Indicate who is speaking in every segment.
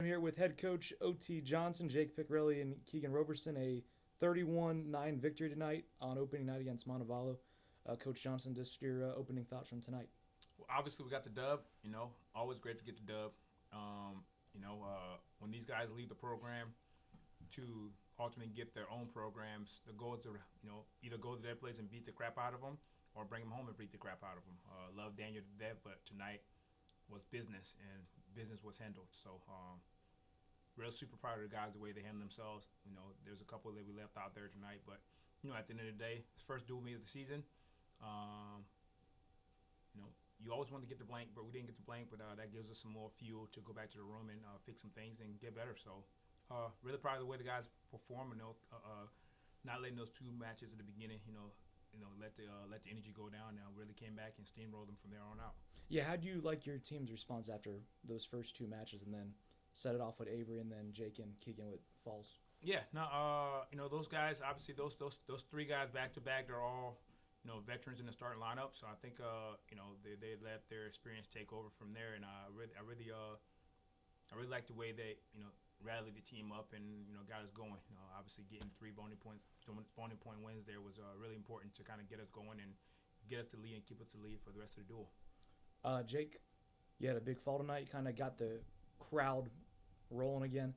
Speaker 1: I'm here with head coach O.T. Johnson, Jake Piccarelli, and Keegan Roberson. A 31-9 victory tonight on opening night against Montevallo. Coach Johnson, just your opening thoughts from tonight.
Speaker 2: Well, obviously, we got the dub. Always great to get the dub. When these guys leave the program to ultimately get their own programs, the goal is to either go to their place and beat the crap out of them, or bring them home and beat the crap out of them. Love Daniel to death, but tonight was business, and business was handled. So, real super proud of the guys, the way they handle themselves. There's a couple that we left out there tonight, but at the end of the day, first dual meet of the season. You always want to get the blank, but we didn't get the blank. But that gives us some more fuel to go back to the room and fix some things and get better. So, really proud of the way the guys perform. Not letting those two matches at the beginning, let the energy go down. Now really came back and steamrolled them from there on out.
Speaker 1: Yeah, how do you like your team's response after those first two matches, and then set it off with Avery and then Jake and Keegan with Falls?
Speaker 2: Yeah, no, those guys, obviously those three guys back to back, they're all veterans in the starting lineup. So I think they let their experience take over from there, and I really like the way they rallied the team up and got us going. Obviously getting 3 bonus point wins there was really important to kind of get us going and get us to lead and keep us to lead for the rest of the duel.
Speaker 1: Jake, you had a big fall tonight. You kind of got the crowd rolling again.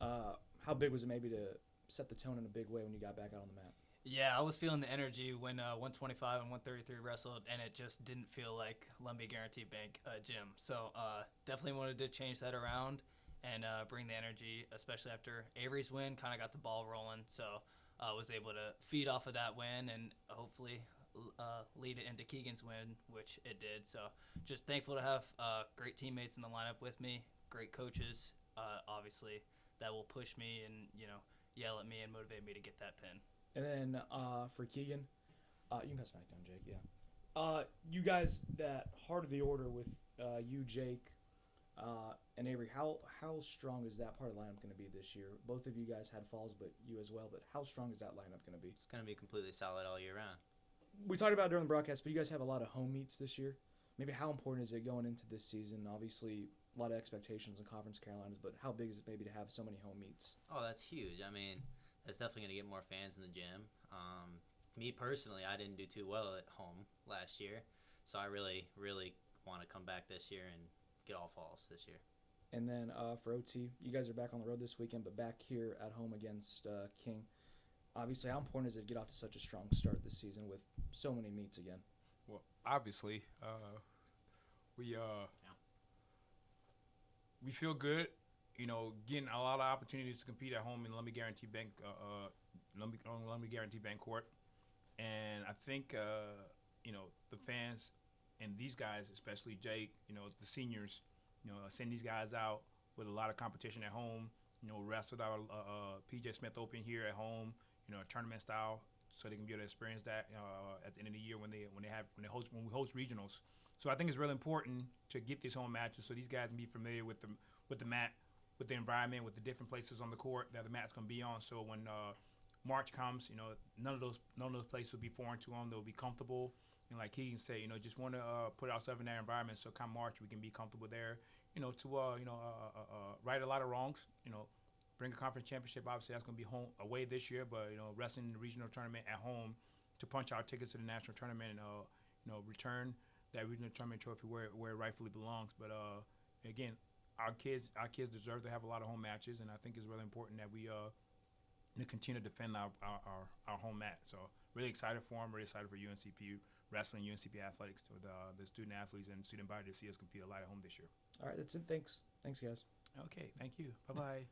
Speaker 1: How big was it maybe to set the tone in a big way when you got back out on the mat?
Speaker 3: Yeah, I was feeling the energy when 125 and 133 wrestled, and it just didn't feel like Lumbee Guarantee Bank gym. So definitely wanted to change that around and bring the energy, especially after Avery's win, kind of got the ball rolling. So I was able to feed off of that win and hopefully lead it into Keegan's win, which it did. So just thankful to have great teammates in the lineup with me, great coaches, obviously, that will push me and, yell at me and motivate me to get that pin.
Speaker 1: And then for Keegan, you can pass back down, Jake, yeah. You guys, that heart of the order with you, Jake, and Avery, how strong is that part of the lineup going to be this year? Both of you guys had falls, but you as well. But how strong is that lineup going to be?
Speaker 4: It's going to be completely solid all year round.
Speaker 1: We talked about it during the broadcast, but you guys have a lot of home meets this year. Maybe how important is it going into this season? Obviously, a lot of expectations in Conference Carolinas, but how big is it maybe to have so many home meets?
Speaker 4: Oh, that's huge. I mean, that's definitely going to get more fans in the gym. Me personally, I didn't do too well at home last year, so I really, really want to come back this year and get all falls this year.
Speaker 1: And then for OT, you guys are back on the road this weekend, but back here at home against King. Obviously, how important is it to get off to such a strong start this season with so many meets again?
Speaker 2: Well, obviously, we feel good. Getting a lot of opportunities to compete at home in Lumbee Guarantee Bank, Lumbee Guarantee Bank Court, and I think the fans and these guys, especially Jake, the seniors, send these guys out with a lot of competition at home. Wrestled our PJ Smith Open here at home, tournament style, so they can be able to experience that at the end of the year when we host regionals. So I think it's really important to get these home matches so these guys can be familiar with the mat, with the environment, with the different places on the court that the mat's gonna be on. So when March comes, none of those places will be foreign to them. They'll be comfortable. And like Keegan said, just want to put ourselves in that environment so come March we can be comfortable there. To right a lot of wrongs. Bring a conference championship. Obviously, that's going to be home away this year, but wrestling in the regional tournament at home to punch our tickets to the national tournament and return that regional tournament trophy where it rightfully belongs. But again, our kids deserve to have a lot of home matches, and I think it's really important that we continue to defend our home mat. So really excited for them. Really excited for UNCP wrestling, UNCP athletics, to the student athletes and student body to see us compete a lot at home this year.
Speaker 1: All right, that's it. Thanks, guys.
Speaker 2: Okay, thank you. Bye bye.